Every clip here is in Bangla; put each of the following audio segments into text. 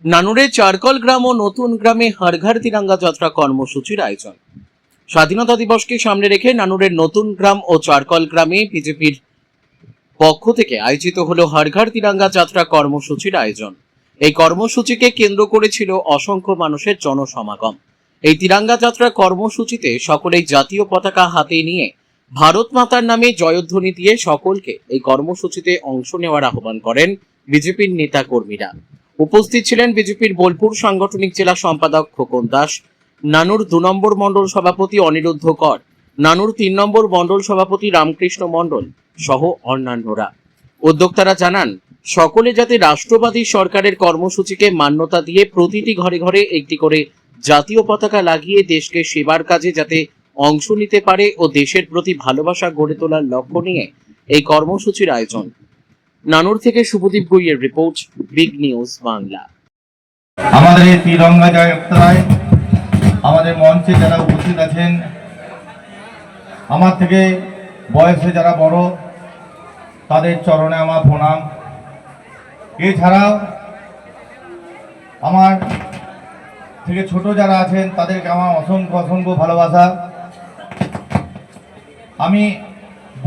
নানুরের চারকল গ্রাম ও নতুন গ্রামে হর ঘর তিরঙ্গা যাত্রা কর্মসূচির আয়োজন। স্বাধীনতা দিবসকে সামনে রেখে নানুরের নতুন গ্রাম ও চারকল গ্রামে বিজেপির পক্ষ থেকে আয়োজিত হলো হর ঘর তিরঙ্গা যাত্রা কর্মসূচির আয়োজন। এই কর্মসূচিকে কেন্দ্র করে ছিল অসংখ্য মানুষের জনসমাগম। এই তিরঙ্গা যাত্রা কর্মসূচিতে সকলেই জাতীয় পতাকা হাতে নিয়ে ভারত মাতার নামে জয়ধ্বনি দিয়ে সকলকে এই কর্মসূচিতে অংশ নেওয়ার আহ্বান করেন বিজেপির নেতা কর্মীরা। উপস্থিত ছিলেন বিজেপির বোলপুর সাংগঠনিক জেলা সম্পাদক খোকন দাস, নানুর 2 নম্বর মণ্ডল সভাপতি অনিরুদ্ধ কর, নানুর 3 নম্বর মণ্ডল সভাপতি রামকৃষ্ণ মণ্ডল সহ অন্যান্যরা। উদ্যোক্তারা জানান, সকলে যাতে রাষ্ট্রবাদী সরকারের কর্মসূচিকে মান্যতা দিয়ে প্রতিটি ঘরে ঘরে একটি করে জাতীয় পতাকা লাগিয়ে দেশকে সেবার কাজে যাতে অংশ নিতে পারে ও দেশের প্রতি ভালোবাসা গড়ে তোলার লক্ষ্য নিয়ে এই কর্মসূচির আয়োজন। নানুর থেকে শুভদীপ গুইয়ের রিপোর্ট, বিগ নিউজ বাংলা। আমাদের এই তিরঙ্গা যাত্রায় আমাদের মঞ্চে যারা উপস্থিত আছেন, আমার থেকে বয়সে যারা বড়, তাদের চরণে আমার প্রণাম। এছাড়াও আমার থেকে ছোট যারা আছেন তাদেরকে আমার অসংখ্য অসংখ্য ভালোবাসা। আমি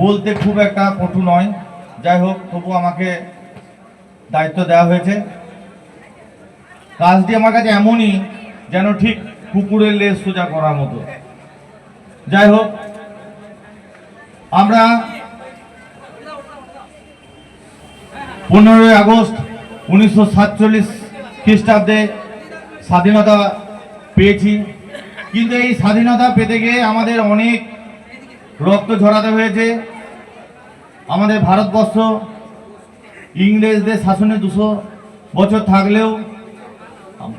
বলতে খুব একটা পটু নয়, যাই হোক তবু আমাকে দায়িত্ব দেওয়া হয়েছে। কাজটি আমার কাছে এমনই যেন ঠিক কুকুরের লেজ সোজা করার মতো। যাই হোক, আমরা 15ই আগস্ট 1947 খ্রিস্টাব্দে স্বাধীনতা পেয়েছি, কিন্তু এই স্বাধীনতা পেতে গিয়ে আমাদের অনেক রক্ত ঝরাতে হয়েছে। আমাদের ভারতবর্ষ ইংরেজদের শাসনে 200 বছর থাকলেও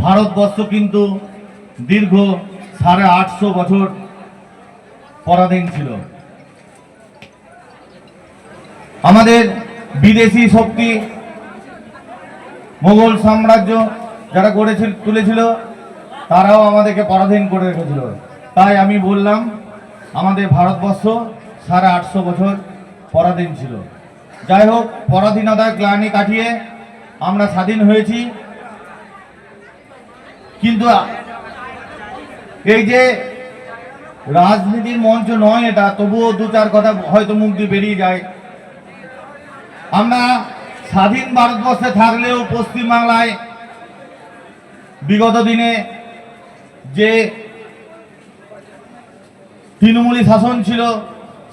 ভারতবর্ষ কিন্তু দীর্ঘ 850 বছর পরাধীন ছিল। আমাদের বিদেশি শক্তি মোগল সাম্রাজ্য যারা তুলেছিল, তারাও আমাদেরকে পরাধীন করে রেখেছিল। তাই আমি বললাম, আমাদের ভারতবর্ষ 850 বছর পরাধীন ছিল। যাই হোক, পরাধীনতার গ্লানি কাটিয়ে আমরা স্বাধীন হয়েছি। কিন্তু এই যে রাজনীতির মঞ্চ নয় এটা, তবুও 2-4 কথা হয়তো মুখ দিয়ে বেরিয়ে যায়। আমরা স্বাধীন ভারতবর্ষে থাকলেও পশ্চিমবাংলায় বিগত দিনে যে তৃণমূলী শাসন ছিল,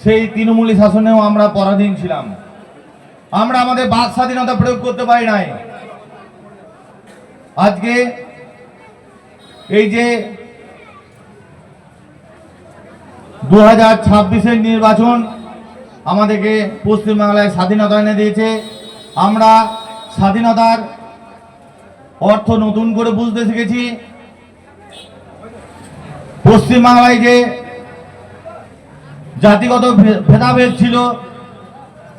সেই তৃণমূলী শাসনেও আমরা পরাধীন ছিলাম। আমরা আমাদের বাক স্বাধীনতা প্রয়োগ করতে পারি নাই। আজকে এই যে 2026-এর নির্বাচন আমাদেরকে পশ্চিমবাংলায় স্বাধীনতা এনে দিয়েছে। আমরা স্বাধীনতার অর্থ নতুন করে বুঝতে শিখেছি। পশ্চিমবাংলায় যে জাতিগত ভেদাভেদ ছিল,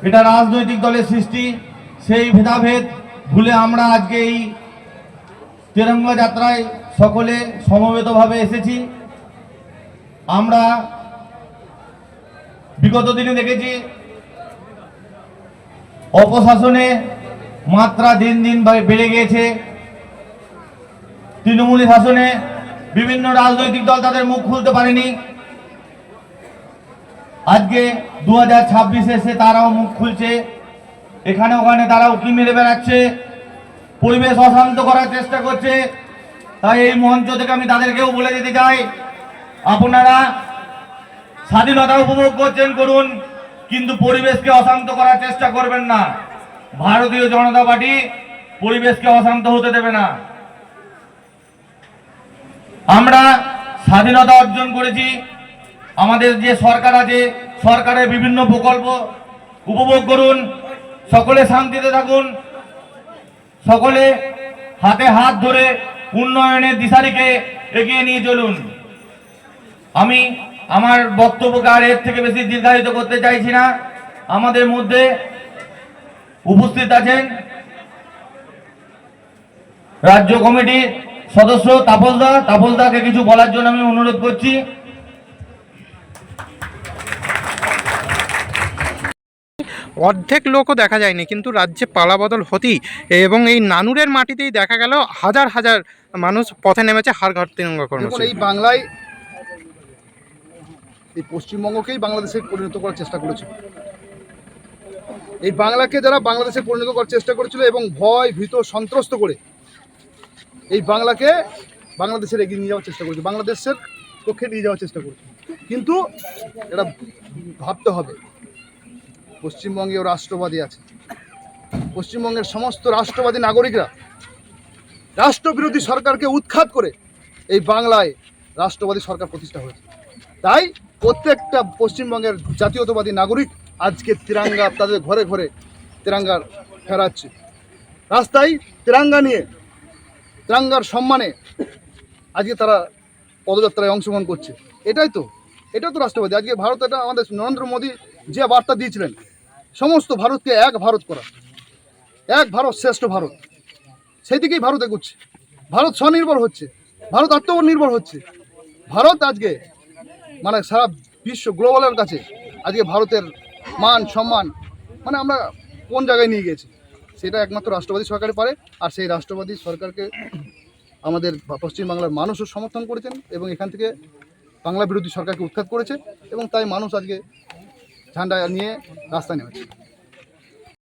এটা রাজনৈতিক দলের সৃষ্টি। সেই ভেদাভেদ ভুলে আমরা আজকে এই তিরঙ্গা যাত্রায় সকলে সমবেতভাবে এসেছি। আমরা বিগত দিনে দেখেছি অপশাসনে মাত্রা দিন দিন বেড়ে গিয়েছে। তৃণমূলী শাসনে বিভিন্ন রাজনৈতিক দল তাদের মুখ খুলতে পারেনি। আজকে 2026 এসে তারাও মুখ খুলছে। এখানে ওখানে তারাও কি মেরে বেড়াচ্ছে, পরিবেশ অশান্ত করার চেষ্টা করছে। তাই এই মঞ্চ থেকে আমি তাদেরকেও বলে দিতে চাই, আপনারা স্বাধীনতা উপভোগ করুন, কিন্তু পরিবেশকে অশান্ত করার চেষ্টা করবেন না। ভারতীয় জনতা পার্টি পরিবেশকে অশান্ত হতে দেবে না। আমরা স্বাধীনতা অর্জন করেছি। আমাদের যে সরকার আছে, সরকারের বিভিন্ন প্রকল্প উপভোগ করুন, সকলে শান্তিতে থাকুন, সকলে হাতে হাত ধরে উন্নয়নের দিশারিকে এগিয়ে নিয়ে চলুন। আমি আমার বক্তব্যকে আর এর থেকে বেশি দীর্ঘায়িত করতে চাইছি না। আমাদের মধ্যে উপস্থিত আছেন রাজ্য কমিটির সদস্য তাপসদাকে কিছু বলার জন্য আমি অনুরোধ করছি। অর্ধেক লোকও দেখা যায়নি, কিন্তু রাজ্যে পালাবদল হতেই এবং এই নানুরের মাটিতেই দেখা গেল হাজার হাজার মানুষ পথে নেমেছে হর ঘর তিরঙ্গা দেখুন, কর্মসূচি। এই বাংলায় এই পশ্চিমবঙ্গকেই বাংলাদেশে পরিণত করার চেষ্টা করেছিল। এই বাংলাকে যারা বাংলাদেশে পরিণত করার চেষ্টা করেছিল এবং ভয় ভীত সন্ত্রস্ত করে এই বাংলাকে বাংলাদেশের এগিয়ে নিয়ে যাওয়ার চেষ্টা করেছে, বাংলাদেশের পক্ষে নিয়ে যাওয়ার চেষ্টা করেছে। কিন্তু এটা ভাবতে হবে, পশ্চিমবঙ্গেও রাষ্ট্রবাদী আছে। পশ্চিমবঙ্গের সমস্ত রাষ্ট্রবাদী নাগরিকরা রাষ্ট্রবিরোধী সরকারকে উৎখাত করে এই বাংলায় রাষ্ট্রবাদী সরকার প্রতিষ্ঠা হয়েছে। তাই প্রত্যেকটা পশ্চিমবঙ্গের জাতীয়তাবাদী নাগরিক আজকে তিরঙ্গা তাদের ঘরে ঘরে তিরঙ্গা ফেরাচ্ছে, রাস্তায় তিরঙ্গা নিয়ে তিরঙ্গার সম্মানে আজকে তারা পদযাত্রায় অংশগ্রহণ করছে। এটাই তো রাষ্ট্রবাদী। আজকে ভারত, এটা আমাদের নরেন্দ্র মোদী যে বার্তা দিয়েছিলেন, সমস্ত ভারতকে এক ভারত করা, এক ভারত শ্রেষ্ঠ ভারত, সেই দিকেই ভারত এগোচ্ছে। ভারত স্বনির্ভর হচ্ছে, ভারত আত্মনির্ভর হচ্ছে। ভারত আজকে মানে সারা বিশ্ব গ্লোবালের কাছে আজকে ভারতের মান সম্মান মানে আমরা কোন জায়গায় নিয়ে গেছি, সেটা একমাত্র রাষ্ট্রবাদী সরকারে পারে। আর সেই রাষ্ট্রবাদী সরকারকে আমাদের পশ্চিমবাংলার মানুষও সমর্থন করেছেন এবং এখান থেকে বাংলা বিরোধী সরকারকে উৎখাত করেছে, এবং তাই মানুষ আজকে ঝান্ডা নিয়ে রাস্তায় নেমেছে।